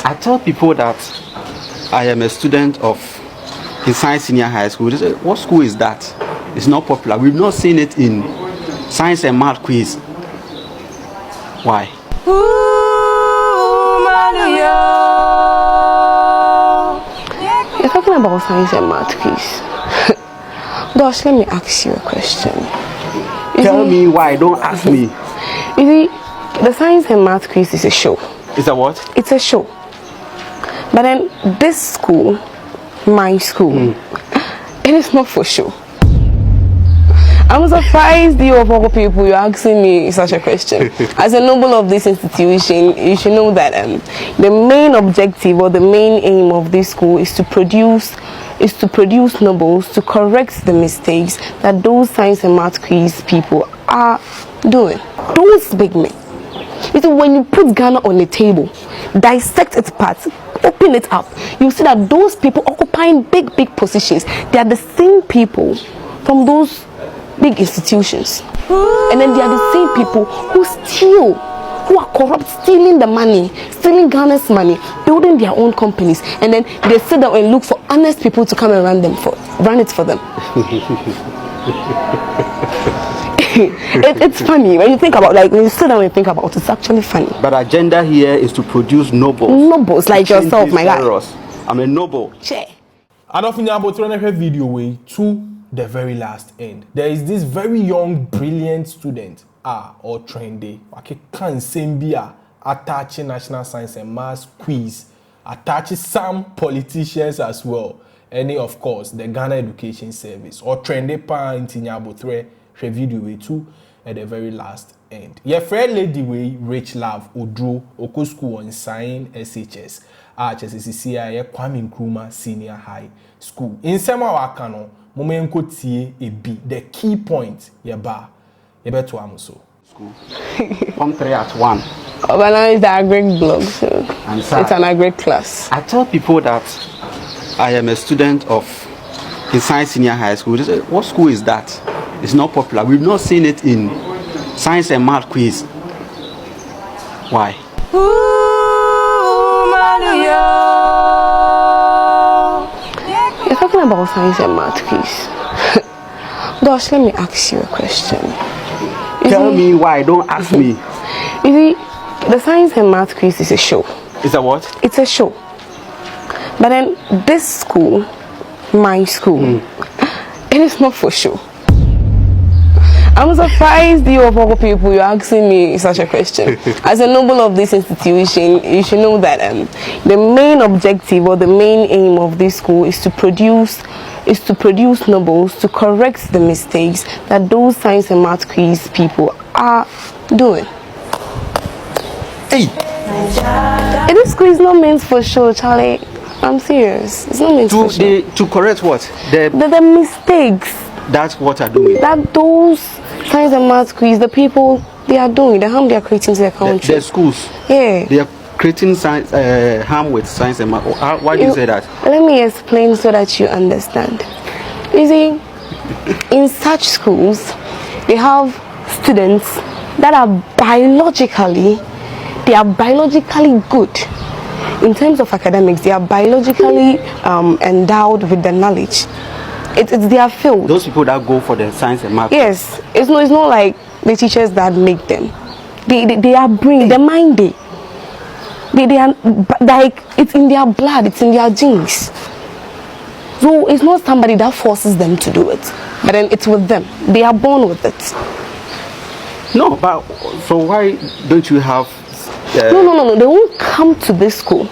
I tell people that I am a student of in Science Senior High School. They say, what school is that? It's not popular. We've not seen it in Science and Math quiz. Why? You're talking about Science and Math quiz. Gosh, let me ask you a question. Tell me why. Don't ask me. You see, the Science and Math quiz is a show. It's a what? It's a show. But then this school, my school, it is not for show. I'm surprised you of all people you're asking me such a question. As a noble of this institution, you should know that the main objective or the main aim of this school is to produce nobles to correct the mistakes that those Science and Math quiz people are doing. Those big men. You see, when you put Ghana on the table, dissect its parts, open it up, you see that those people occupying big positions, they are the same people from those big institutions. And then they are the same people who steal, who are corrupt, stealing the money, stealing Ghana's money, building their own companies, and then they sit down and look for honest people to come and run it for them. It's funny when you think about, like, when you sit down and think about it, it's actually funny. But our agenda here is to produce nobles. Nobles like yourself, my guy. I'm a noble. Che. I don't think about a video way to the very last end. There is this very young, brilliant student, or trendy, can sembia attaching National Science and Maths quiz, attaching some politicians as well, and of course the Ghana Education Service or trendy pa intinyabo thre video way too at the very last end. Your friend lady way Richlove Oduro Oko School on Sign SHS HSCCI Kwame Nkrumah Senior High School. In sema wakano momenko tie ebi the key point yeba to amuso school. Form 3 at 1. Obana is the agric blog, so it's an agric class. I tell people that I am a student of in Science Senior High School. They say, what school is that? It's not popular. We've not seen it in Science and Math quiz. Why? You're talking about Science and Math quiz. Gosh, let me ask you a question. Tell me why. Don't ask me. You see, the Science and Math quiz is a show. It's a what? It's a show. But then this school, my school, it is not for show. I'm surprised you of all people you're asking me such a question. As a noble of this institution, you should know that the main objective or the main aim of this school is to produce nobles to correct the mistakes that those Science and Math quiz people are doing. Hey! This school is not meant for show, Charlie. I'm serious. It's not meant for show. To correct what? The mistakes. That's what are doing. That those Science and Math quiz, the people, they are doing, the harm they are creating to their country. The schools. Yeah. They are creating science, harm with Science and Math. Why do you say that? Let me explain so that you understand. You see, in such schools, they have students that are biologically good. In terms of academics, they are biologically endowed with the knowledge. It's their field. Those people that go for the Science and Math. Yes, it's not like the teachers that make them. They are bring the mind. They are like, it's in their blood. It's in their genes. So it's not somebody that forces them to do it, but then it's with them. They are born with it. No, but so why don't you have? No. They won't come to this school.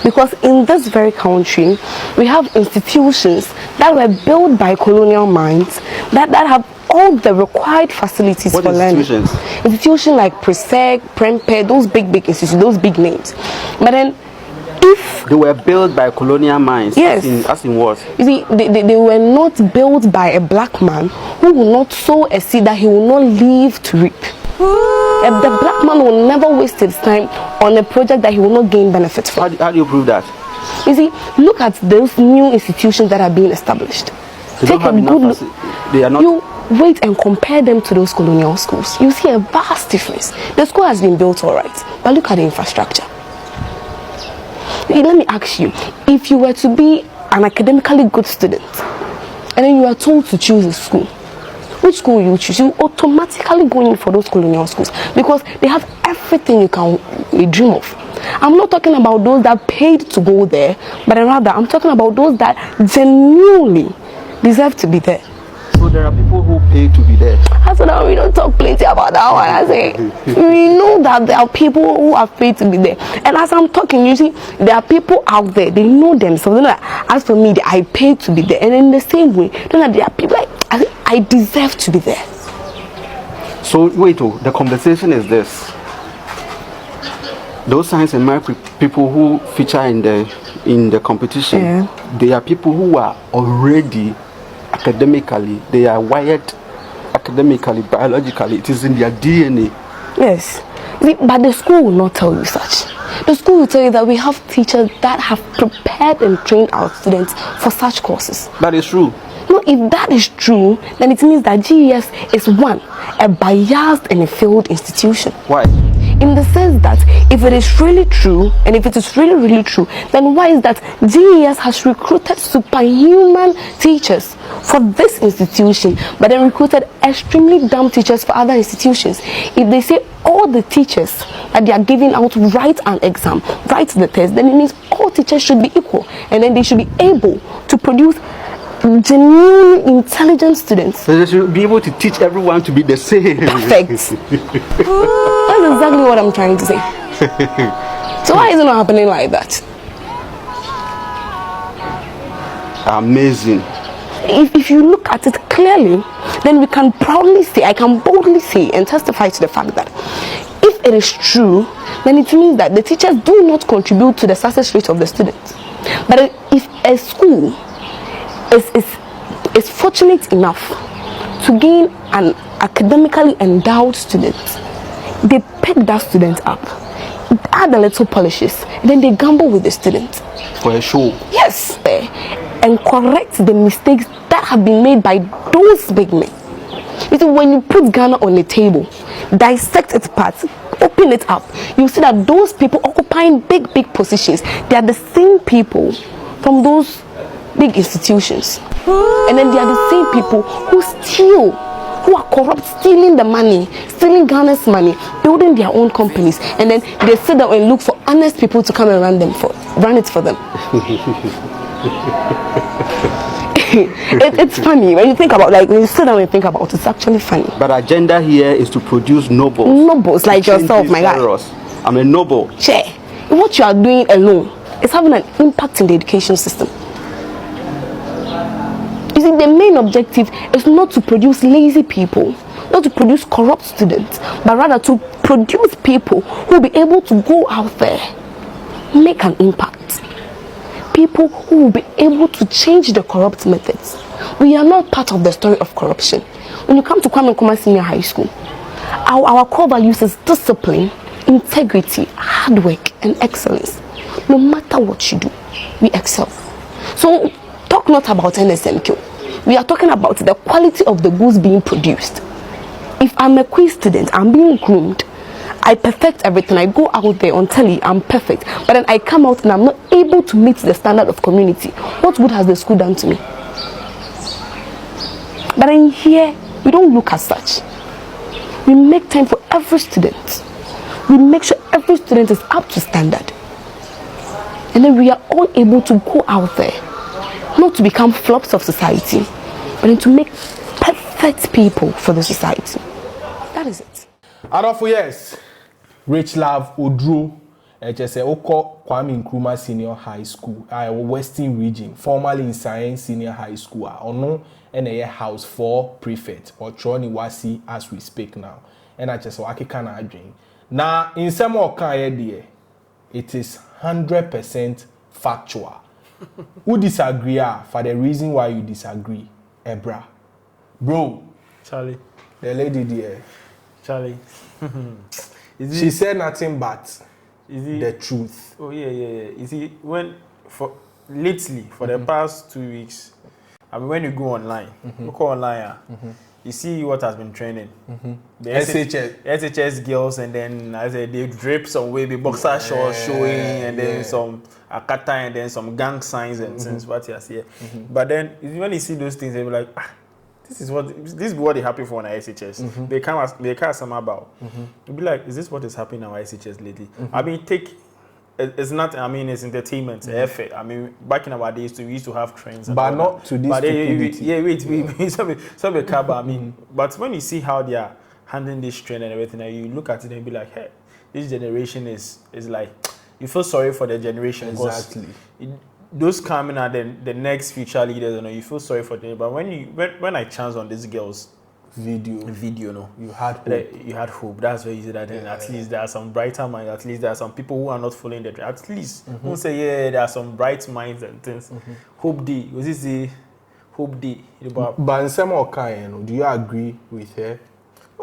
Because in this very country, we have institutions that were built by colonial minds that have all the required facilities for learning. Institutions like Presec, Prempeh, those big institutions, those big names. But then, if they were built by colonial minds, yes, as in what? You see, they were not built by a black man who will not sow a seed that he will not live to reap. The black man will never waste his time on a project that he will not gain benefit from. How do you prove that? You see, look at those new institutions that are being established. Take a good look. They are not. You wait and compare them to those colonial schools. You see a vast difference. The school has been built all right, but look at the infrastructure. Let me ask you, if you were to be an academically good student and then you are told to choose a school, which school will you choose? You automatically go in for those colonial schools because they have everything you can dream of. I'm not talking about those that paid to go there, but rather I'm talking about those that genuinely deserve to be there. So there are people who pay to be there. I said that we don't talk plenty about that one. I say we know that there are people who have paid to be there. And as I'm talking, you see, there are people out there, they know themselves. They know that, as for me, I paid to be there. And in the same way, there are people like I deserve to be there. So wait, the conversation is this. Those science and math people who feature in the competition, they are people who are already academically, they are wired academically, biologically, it is in their DNA. Yes, but the school will not tell you such. The school will tell you that we have teachers that have prepared and trained our students for such courses. That is true. No, if that is true, then it means that GES is a biased and a failed institution. Why? In the sense that if it is really true, and if it is really true, then why is that GES has recruited superhuman teachers for this institution, but then recruited extremely dumb teachers for other institutions? If they say all the teachers that they are giving out write an exam, write the test, then it means all teachers should be equal, and then they should be able to produce genuinely intelligent students. So they should be able to teach everyone to be the same. Perfect. That's exactly what I'm trying to say. So why is it not happening like that? Amazing. If you look at it clearly, then we can proudly say, I can boldly say and testify to the fact that if it is true, then it means that the teachers do not contribute to the success rate of the students. But if a school is fortunate enough to gain an academically endowed student, they pick that student up, add a little polishes, then they gamble with the student for a show. Yes, and correct the mistakes that have been made by those big men. You see, when you put Ghana on the table, dissect its parts, open it up, you see that those people occupying big positions, they are the same people from those big institutions, and then they are the same people who steal, who are corrupt, stealing the money, stealing Ghana's money, building their own companies, and then they sit down and look for honest people to come and run it for them. It's funny when you think about, like, when you sit down and think about it, it's actually funny. But agenda here is to produce nobles like yourself, my guy. I'm a noble. Che, what you are doing alone is having an impact in the education system. You see, the main objective is not to produce lazy people, not to produce corrupt students, but rather to produce people who will be able to go out there, make an impact. People who will be able to change the corrupt methods. We are not part of the story of corruption. When you come to Kwame Nkrumah Senior High School, our core values is discipline, integrity, hard work, and excellence. No matter what you do, we excel. So talk not about NSMQ. We are talking about the quality of the goods being produced. If I'm a quiz student, I'm being groomed, I perfect everything, I go out there on telly, I'm perfect, but then I come out and I'm not able to meet the standard of community. What good has the school done to me? But in here, we don't look as such. We make time for every student. We make sure every student is up to standard. And then we are all able to go out there, not to become flops of society, but then to make perfect people for the society. That is it. Adolfo, yes. Richlove, Oduro, HSS, Oko Kwame Nkrumah Senior High School, Western Region, formerly in Science Senior High School, Ono, and a house for prefect, or Troni Wasi as we speak now. And I just waki kana dream. Now, in some more kind it is 100% factual. Who disagree for the reason why you disagree? Ebra. Bro. Charlie. The lady there. Charlie. She said nothing but the truth. Oh, yeah. You see, lately, for the past 2 weeks, I mean, when you go online, you go online, you see what has been trending. The SHS girls, and then as they drip some wavy boxer shorts showing, and then some akata, and then some gang signs and things. What you see, but then when you see those things, they be like, this is what they happy for on SHS. They can't some about. You be like, is this what is happening on SHS lately? I mean, it's not. I mean, it's entertainment. Effort. I mean, back in our days, we used to have trends, but not to this stupidity. Wait. Some I mean, but when you see how they are handling this trend and everything, and you look at it and be like, hey, this generation is like, you feel sorry for the generation. Exactly. Those coming are the next future leaders, you feel sorry for them. But when I chance on these girls video, no, you had hope. You had hope. That's where you see that. Then at least there are some brighter minds. At least there are some people who are not following the trend. At least who say there are some bright minds and things. Hope day. Was this the hope day? But in some kind, do you agree with her?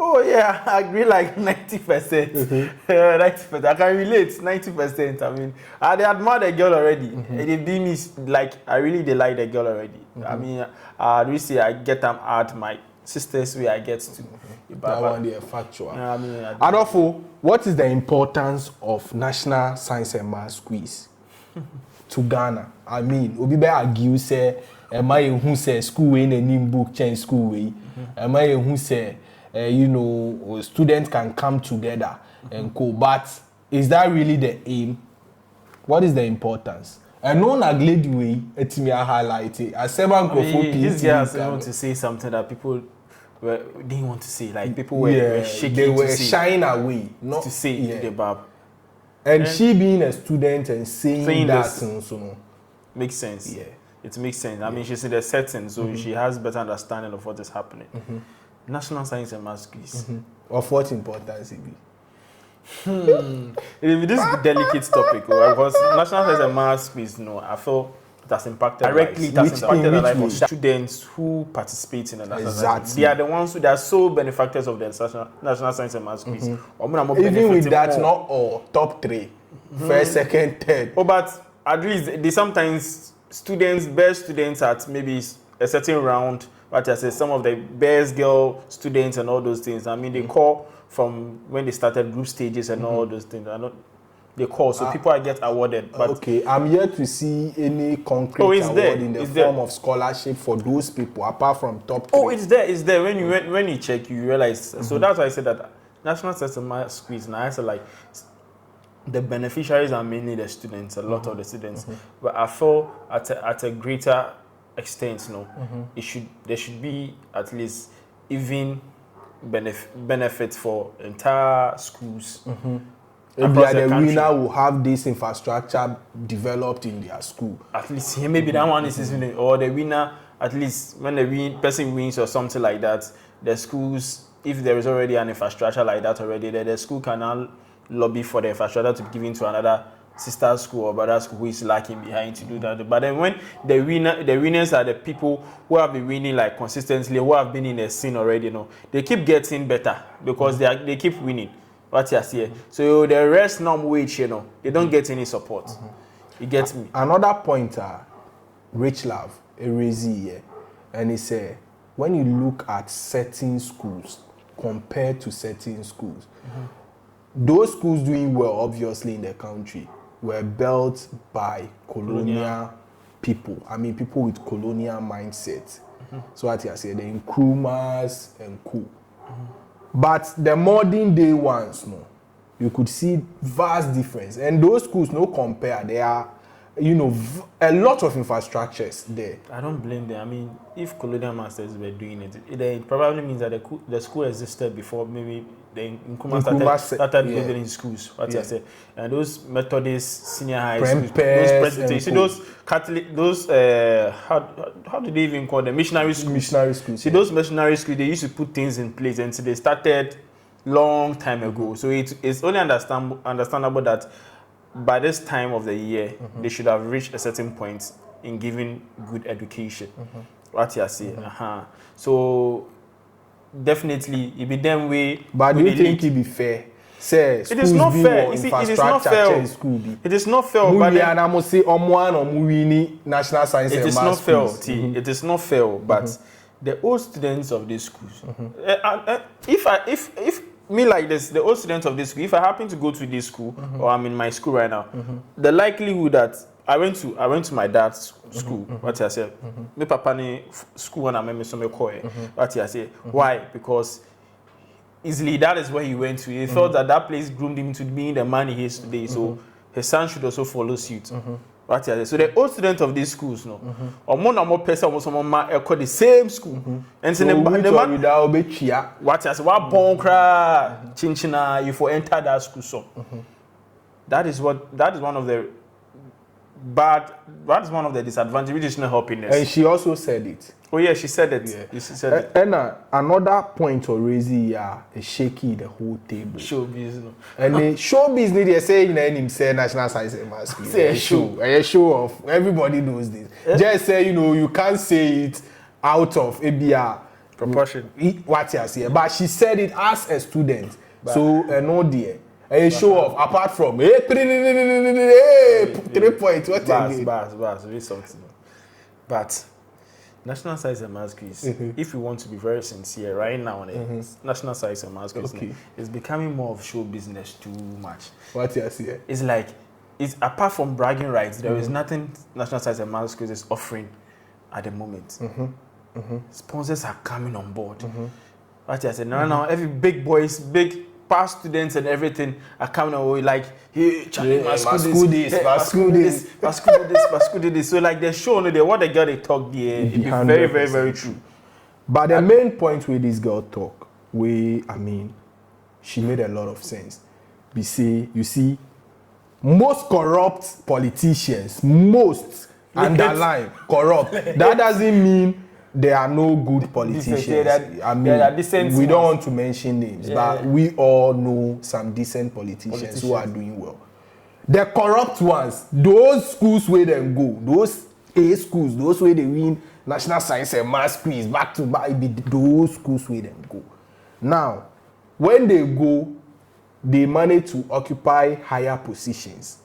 Oh yeah, I agree like 90%. 90%. I can relate 90%. I mean, they admire the girl already. They be me like they like the girl already. I mean, we say I get them at my sisters where I get to. That one they are factual. I mean, Adolfo, what is the importance of National Science and Maths quiz to Ghana? I mean, Obi be argue say, am I who say school in a new book change school way? Am I who say students can come together and go? But is that really the aim? What is the importance? And no neglect way it's me highlight it. As seven these guys want to say something that people didn't want to say. Like people were shaking. They were shying away, not to say to the Bab. And she being a student and saying that so makes sense. Yeah, it makes sense. I mean, she's in the setting, so she has better understanding of what is happening. National Science and Maths quiz. Of what importance it be? This is a delicate topic because National Science and Maths quiz, I feel it has impacted directly. It has impacted the life of students who participate in the National Science. They are the ones they are so benefactors of the National Science and Maths quiz. Even with that, not all top 3, first, second, third. But at least they sometimes best students at maybe a certain round. But I say some of the best girl students and all those things. I mean, they call from when they started group stages and all those things. They call, so people get awarded. But okay, I'm yet to see any concrete award in the form of scholarship for those people, apart from top 3. Oh, it's there. It's there. When you check, you realize. So that's why I said that National Science and Maths quiz. Now I said like the beneficiaries are mainly the students, a lot of the students. But I feel at a greater extent, there should be at least even benefits for entire schools. Maybe the winner will have this infrastructure developed in their school. At least maybe that one is or the winner, at least when the person wins or something like that, the schools, if there is already an infrastructure like that already, then the school can now lobby for the infrastructure to be given to another sister school or brother school who is lacking behind to do that. But then when the winners are the people who have been winning like consistently, who have been in the scene already, they keep getting better because they keep winning. What you see? So the rest wage, they don't get any support. You get me? Another pointer, Richlove, here, and he said, when you look at certain schools compared to certain schools, those schools doing well, obviously in the country, were built by colonial people. I mean, people with colonial mindset. So what you say, the Nkrumahs and co. But the modern day ones, you could see vast difference. And those schools, no compare. There are, a lot of infrastructures there. I don't blame them. I mean, if colonial masters were doing it probably means that the school existed before maybe the Nkrumah started building in schools. What you say? And those Methodist senior high schools, those Presbyterian, see those Catholic, those how do they even call them? Missionary schools. Missionary schools. See those missionary schools, they used to put things in place, and so they started long time ago. So it's only understandable that by this time of the year, they should have reached a certain point in giving good education. What you say? So definitely, it be them way. But do you think it be fair? Say, it is not fair. It is not fair. It is not fair. But National Science. It is not fair. It is not fair. But the old students of these schools. If me like this, the old students of this school, if I happen to go to this school or I'm in my school right now, the likelihood that I went to my dad's school. What I said, my papa ni school when I met me so me call. What I say, why? Because easily that is where he went to. He felt that place groomed him to being the man he is today. So his son should also follow suit. What I say. So the old students of these schools, no, or more person almost the same school. And so the man, what I say, what born cry, chinchina, you for enter that school. So that is one of the disadvantages, which is not helping us. And she also said it. Oh yeah, she said it. Yeah. She said it. And another point to raise here is shaky the whole table. Showbiz, no. And the showbiz they say in him say national science and mass. Say a show. A show off. Everybody knows this. Just say you can't say it out of ABR proportion. What you say, but she said it as a student. So no dear. A show off apart from 3 points. What bars, really something. But national science and maths quiz, if you want to be very sincere right now, national science and maths quiz is becoming more of show business too much. What you say? It's like, it's apart from bragging rights, there is nothing national science and maths quiz is offering at the moment. Sponsors are coming on board. What I said, now every big past students and everything are coming away like, hey, Charlie, must do this. So like the show, what the girl they talk there, it be very, very, very true. But the main point with this girl talk, she made a lot of sense. You see, most corrupt politicians, underline corrupt. That doesn't mean there are no good politicians. We don't want to mention names, but we all know some decent politicians who are doing well. The corrupt ones, those schools where they go, those A schools, those where they win national science and maths quiz back to back, those schools where they go. Now, when they go, they manage to occupy higher positions,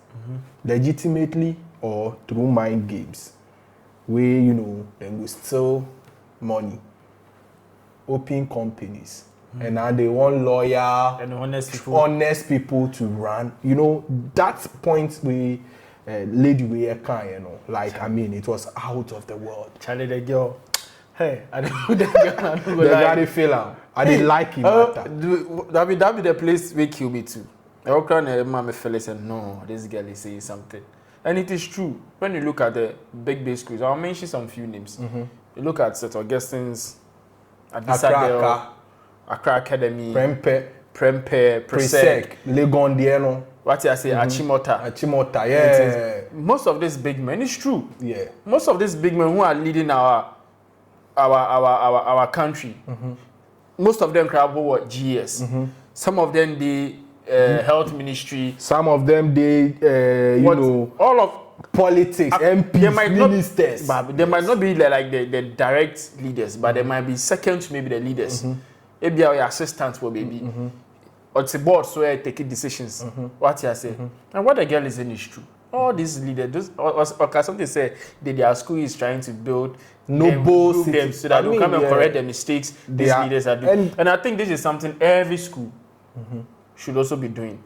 legitimately or through mind games. Where they will steal money, open companies, and now they want loyal and honest people to run. That point we lady we can, it was out of the world. Charlie the girl, hey, I don't know the guy feel out. I didn't like him. That be the place where kill me too. I walk around and my fellow said, no, this girl is saying something. And it is true. When you look at the big schools, I'll mention some few names. You look at St. Augustine's, Accra Academy, Prempe, Presec, Legondiano. What I say, Achimota, yeah. Most of these big men, it's true. Yeah. Most of these big men who are leading our country, most of them travel what GS. Some of them the health ministry. Some of them they all of politics, MPs, ministers. They might not be like the direct leaders, but they might be second to maybe the leaders. Maybe our assistants will maybe. Or it's a board so I take decisions. What you say. And what the girl is saying is true. All these leaders, or something say that their school is trying to build noble them so that they come and correct the mistakes these leaders are doing. And I think this is something every school should also be doing.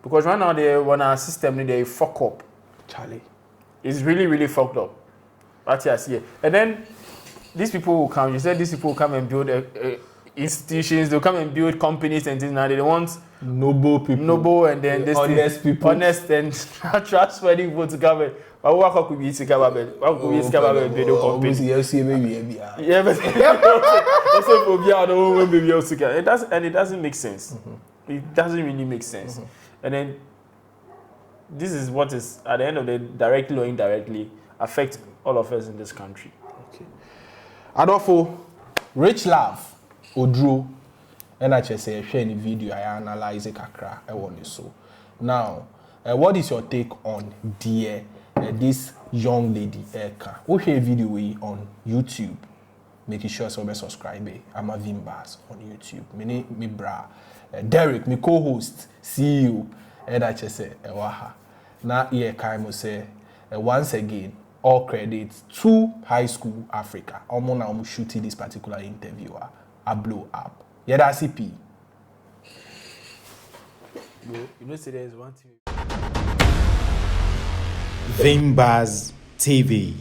Because right now they want our system, they fuck up. Charlie. It's really, really fucked up. What you see. And then these people will come, you said these people will come and build institutions, they'll come and build companies and things. Now they want noble people. Noble and then this honest people. Honest and trustworthy people to government. But what could be to government? What could be to government build companies? Yeah, but it doesn't make sense. It doesn't really make sense. And then this is what is at the end of the day, directly or indirectly affect all of us in this country. Okay. Adolfo, Richlove, Oduro, NHS share any video I analyze kakra I want you so. Now, what is your take on this young lady Eka? We share a video on YouTube. Making sure so subscribe. I'm a Vimbas on YouTube. Me bra Derek, my co-host, CEO, NHS Ewaha. Now here Kaimo say once again, all credits to High School Africa. Omo na omo shooting this particular interviewer. I blow up. Yeah, that's CP. You know, say there is one thing. Vimbaz TV.